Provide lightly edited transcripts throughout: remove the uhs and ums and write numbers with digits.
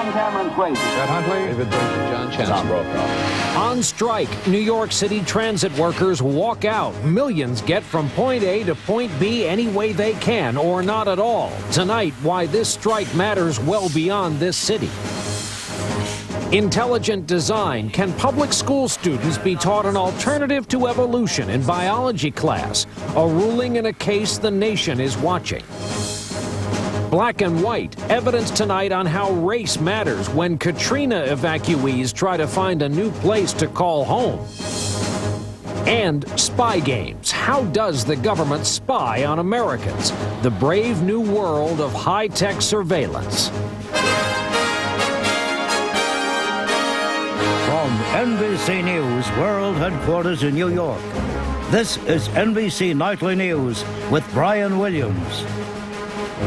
I'm Cameron Quaid. Chad Huntley. David Burton, John Chancellor. Tom Brokaw. On strike, New York City transit workers walk out. Millions get from point A to point B any way they can or not at all. Tonight, why this strike matters well beyond this city. Intelligent design. Can public school students be taught an alternative to evolution in biology class? A ruling in a case the nation is watching. Black and white. Evidence tonight on how race matters when Katrina evacuees try to find a new place to call home. And spy games. How does the government spy on Americans? The brave new world of high-tech surveillance. From NBC News World Headquarters in New York, this is NBC Nightly News with Brian Williams.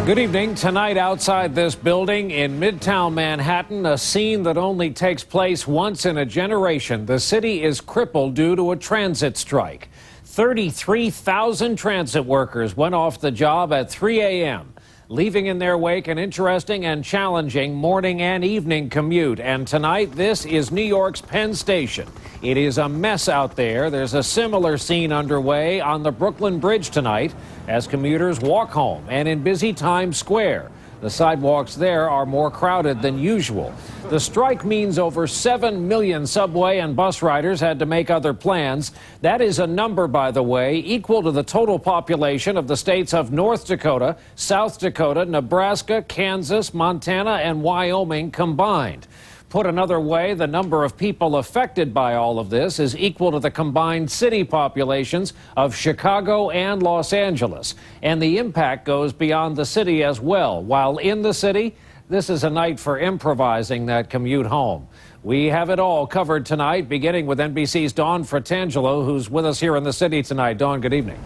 Good evening. Tonight outside this building in Midtown Manhattan, a scene that only takes place once in a generation. The city is crippled due to a transit strike. 33,000 transit workers went off the job at 3 a.m., leaving in their wake an interesting and challenging morning and evening commute. And tonight, this is New York's Penn Station. It is a mess out there. There's a similar scene underway on the Brooklyn Bridge tonight as commuters walk home, and in busy Times Square. The sidewalks there are more crowded than usual. The strike means over 7 million subway and bus riders had to make other plans. That is a number, by the way, equal to the total population of the states of North Dakota, South Dakota, Nebraska, Kansas, Montana, and Wyoming combined. Put another way, the number of people affected by all of this is equal to the combined city populations of Chicago and Los Angeles. And the impact goes beyond the city as well. While in the city, this is a night for improvising that commute home. We have it all covered tonight, beginning with NBC's Dawn Fratangelo, who's with us here in the city tonight. Dawn, good evening.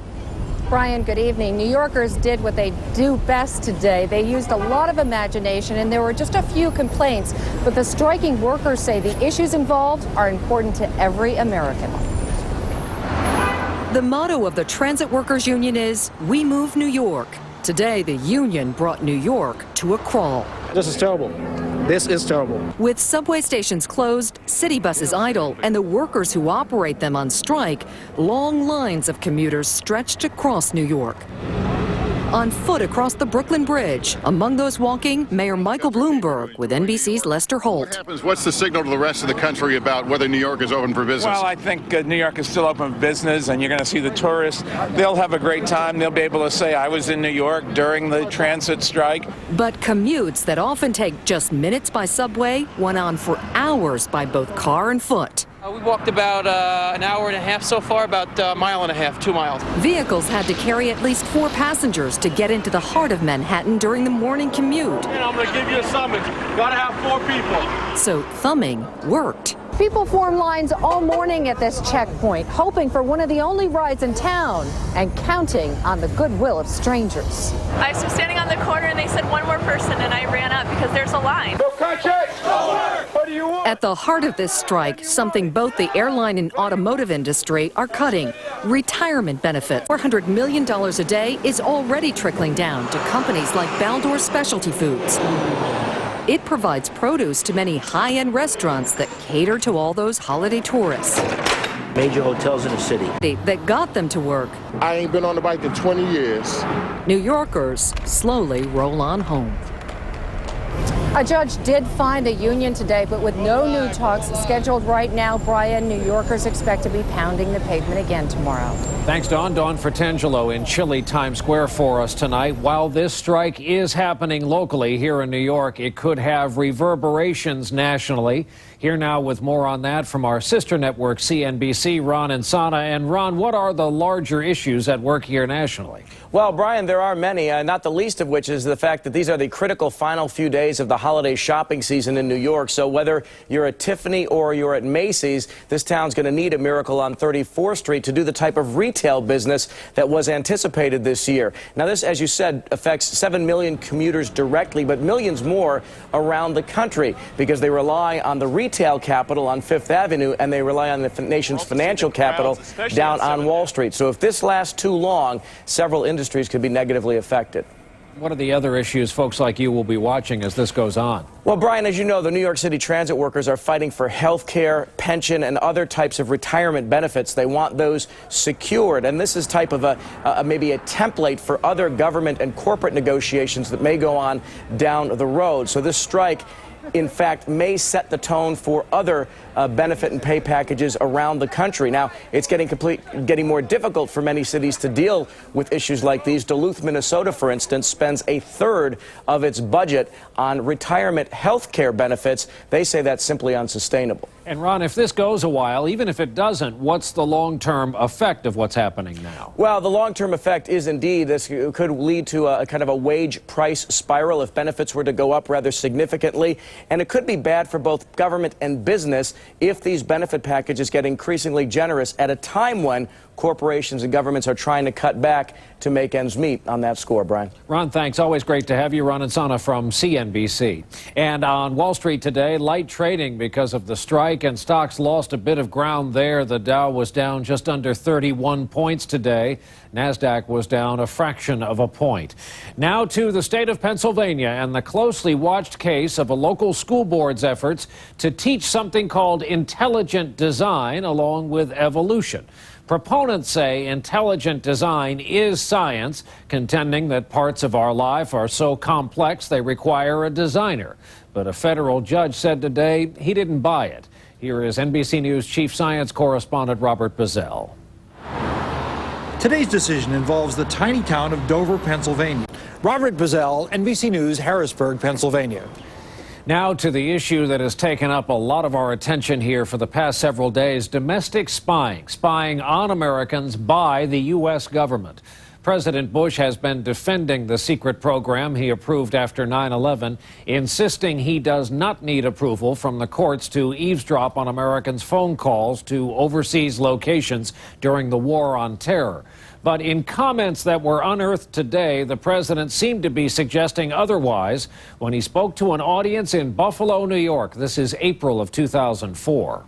Brian, good evening. New Yorkers did what they do best today. They used a lot of imagination, and there were just a few complaints. But the striking workers say the issues involved are important to every American. The motto of the Transit Workers Union is, "We move New York." Today, the union brought New York to a crawl. This is terrible. This is terrible. With subway stations closed, city buses idle, and the workers who operate them on strike, long lines of commuters stretched across New York. On foot across the Brooklyn Bridge, among those walking, Mayor Michael Bloomberg with NBC's Lester Holt. What's the signal to the rest of the country about whether New York is open for business? Well, I think New York is still open for business, and you're going to see the tourists. They'll have a great time. They'll be able to say, I was in New York during the transit strike. But commutes that often take just minutes by subway went on for hours by both car and foot. We walked about an hour and a half so far, about a mile and a half, 2 miles. Vehicles had to carry at least 4 passengers to get into the heart of Manhattan during the morning commute. I'm going to give you a summons. Got to have 4 people. So thumbing worked. People formed lines all morning at this checkpoint, hoping for one of the only rides in town and counting on the goodwill of strangers. I was standing on the corner and they said one more person, and I ran up because there's a line. No contract! No work! What do you want? At the heart of this strike, something both the airline and automotive industry are cutting: retirement benefits. $400 million a day is already trickling down to companies like Baldor Specialty Foods. It provides produce to many high-end restaurants that cater to all those holiday tourists. Major hotels in the city. That got them to work. I ain't been on the bike in 20 years. New Yorkers slowly roll on home. A judge did find the union today, but with no new talks scheduled right now, Brian, New Yorkers expect to be pounding the pavement again tomorrow. Thanks, Dawn. Dawn Fratangelo in chilly Times Square for us tonight. While this strike is happening locally here in New York, it could have reverberations nationally. Here now with more on that from our sister network, CNBC, Ron Insana. And Ron, what are the larger issues at work here nationally? Well, Brian, there are many, not the least of which is the fact that these are the critical final few days of the holiday shopping season in New York. So whether you're at Tiffany or you're at Macy's, this town's going to need a miracle on 34th Street to do the type of retail business that was anticipated this year. Now, this, as you said, affects 7 million commuters directly, but millions more around the country because they rely on the retail capital on Fifth Avenue and they rely on the nation's financial capital down on Wall Street. So if this lasts too long, several industries could be negatively affected. What are the other issues folks like you will be watching as this goes on? Well, Brian, as you know, the New York City transit workers are fighting for health care, pension, and other types of retirement benefits. They want those secured. And this is type of maybe a template for other government and corporate negotiations that may go on down the road. So this strike, in fact, may set the tone for other benefit and pay packages around the country. Now, it's getting more difficult for many cities to deal with issues like these. Duluth, Minnesota, for instance, spends a third of its budget on retirement health care benefits. They say that's simply unsustainable. And Ron, if this goes a while, even if it doesn't, what's the long-term effect of what's happening now? Well, the long-term effect is indeed this could lead to a kind of a wage price spiral if benefits were to go up rather significantly. And it could be bad for both government and business if these benefit packages get increasingly generous at a time when corporations and governments are trying to cut back to make ends meet on that score, Brian. Ron, thanks. Always great to have you. Ron Insana from CNBC. And on Wall Street today, light trading because of the strike, and stocks lost a bit of ground there. The Dow was down just under 31 points today. NASDAQ was down a fraction of a point. Now to the state of Pennsylvania and the closely watched case of a local school board's efforts to teach something called intelligent design along with evolution. Proponents say intelligent design is science, contending that parts of our life are so complex they require a designer. But a federal judge said today he didn't buy it. Here is NBC News chief science correspondent Robert Bazell. Today's decision involves the tiny town of Dover, Pennsylvania. Robert Bazell, NBC News, Harrisburg, Pennsylvania. Now to the issue that has taken up a lot of our attention here for the past several days, domestic spying on Americans by the U.S. government. President Bush has been defending the secret program he approved after 9/11, insisting he does not need approval from the courts to eavesdrop on Americans' phone calls to overseas locations during the war on terror. But in comments that were unearthed today, the president seemed to be suggesting otherwise when he spoke to an audience in Buffalo, New York. This is April of 2004.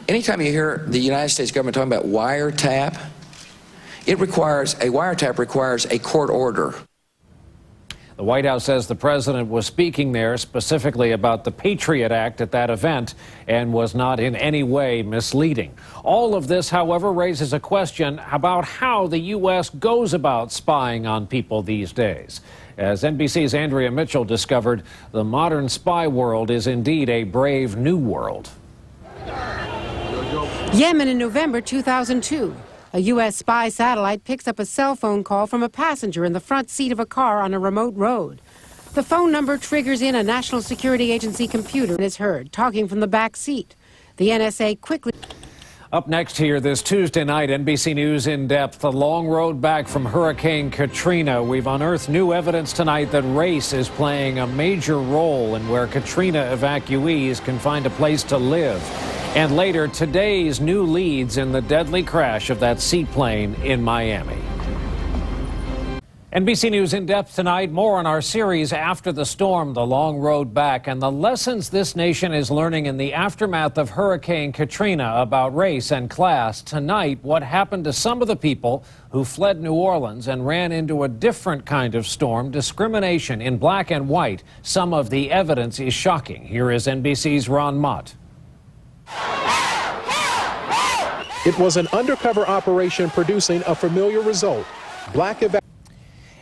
Anytime you hear the United States government talking about wiretap, a wiretap requires a court order. The White House says the president was speaking there specifically about the Patriot Act at that event and was not in any way misleading. All of this, however, raises a question about how the U.S. goes about spying on people these days. As NBC's Andrea Mitchell discovered, the modern spy world is indeed a brave new world. Yemen in November 2002. A U.S. spy satellite picks up a cell phone call from a passenger in the front seat of a car on a remote road. The phone number triggers in a National Security Agency computer and is heard talking from the back seat. The NSA quickly... Up next here this Tuesday night, NBC News In Depth, the long road back from Hurricane Katrina. We've unearthed new evidence tonight that race is playing a major role in where Katrina evacuees can find a place to live. And later, today's new leads in the deadly crash of that seaplane in Miami. NBC News In Depth tonight, more on our series After the Storm, The Long Road Back, and the lessons this nation is learning in the aftermath of Hurricane Katrina about race and class. Tonight, what happened to some of the people who fled New Orleans and ran into a different kind of storm, discrimination in black and white. Some of the evidence is shocking. Here is NBC's Ron Mott. It was an undercover operation producing a familiar result.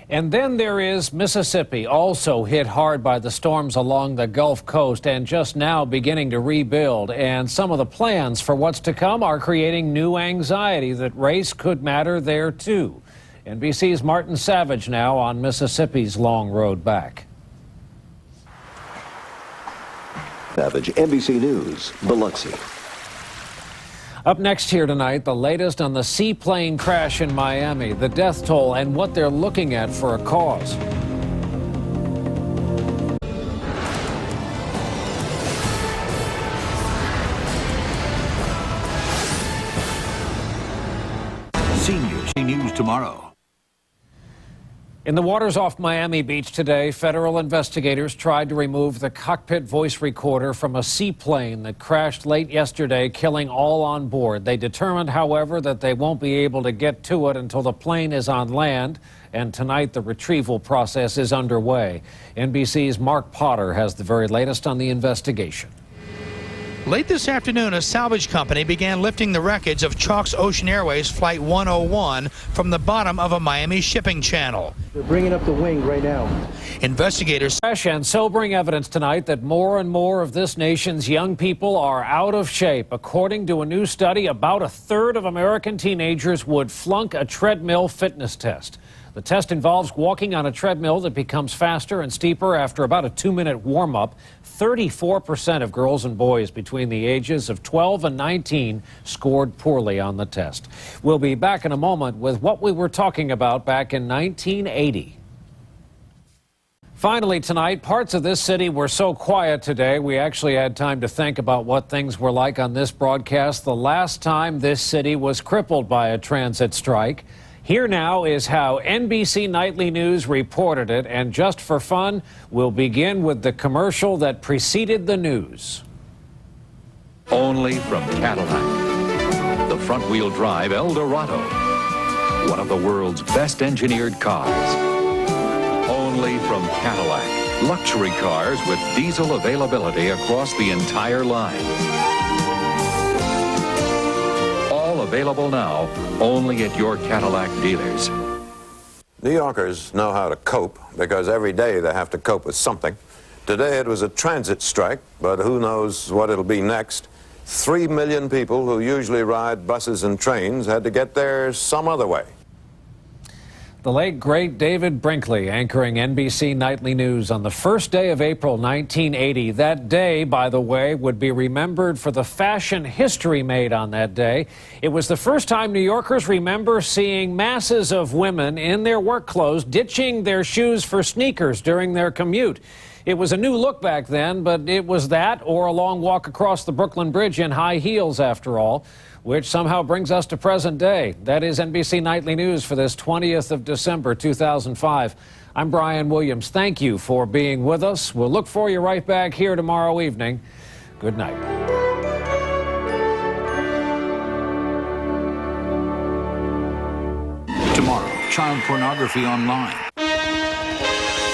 And then there is Mississippi, also hit hard by the storms along the Gulf Coast and just now beginning to rebuild. And some of the plans for what's to come are creating new anxiety that race could matter there too. NBC's Martin Savage now on Mississippi's long road back. Savage, NBC News, Biloxi. Up next here tonight, the latest on the seaplane crash in Miami, the death toll, and what they're looking at for a cause. Senior News tomorrow. In the waters off Miami Beach today, federal investigators tried to remove the cockpit voice recorder from a seaplane that crashed late yesterday, killing all on board. They determined, however, that they won't be able to get to it until the plane is on land and tonight the retrieval process is underway. NBC's Mark Potter has the very latest on the investigation. Late this afternoon, a salvage company began lifting the wreckage of Chalk's Ocean Airways Flight 101 from the bottom of a Miami shipping channel. They're bringing up the wing right now. Investigators Fresh and sobering evidence tonight that more and more of this nation's young people are out of shape. According to a new study, about a third of American teenagers would flunk a treadmill fitness test. The test involves walking on a treadmill that becomes faster and steeper after about a 2-minute warm-up. 34% of girls and boys between the ages of 12 and 19 scored poorly on the test. We'll be back in a moment with what we were talking about back in 1980. Finally tonight, parts of this city were so quiet today, we actually had time to think about what things were like on this broadcast the last time this city was crippled by a transit strike. Here now is how NBC Nightly News reported it, and just for fun, we'll begin with the commercial that preceded the news. Only from Cadillac, the front-wheel drive Eldorado, one of the world's best engineered cars. Only from Cadillac, luxury cars with diesel availability across the entire line. Available now only at your Cadillac dealers. New Yorkers know how to cope because every day they have to cope with something. Today it was a transit strike, but who knows what it'll be next. 3 million people who usually ride buses and trains had to get there some other way. The late, great David Brinkley anchoring NBC Nightly News on the first day of April 1980. That day, by the way, would be remembered for the fashion history made on that day. It was the first time New Yorkers remember seeing masses of women in their work clothes ditching their shoes for sneakers during their commute. It was a new look back then, but it was that or a long walk across the Brooklyn Bridge in high heels, after all, which somehow brings us to present day. That is NBC Nightly News for this 20th of December, 2005. I'm Brian Williams. Thank you for being with us. We'll look for you right back here tomorrow evening. Good night. Tomorrow, child pornography online.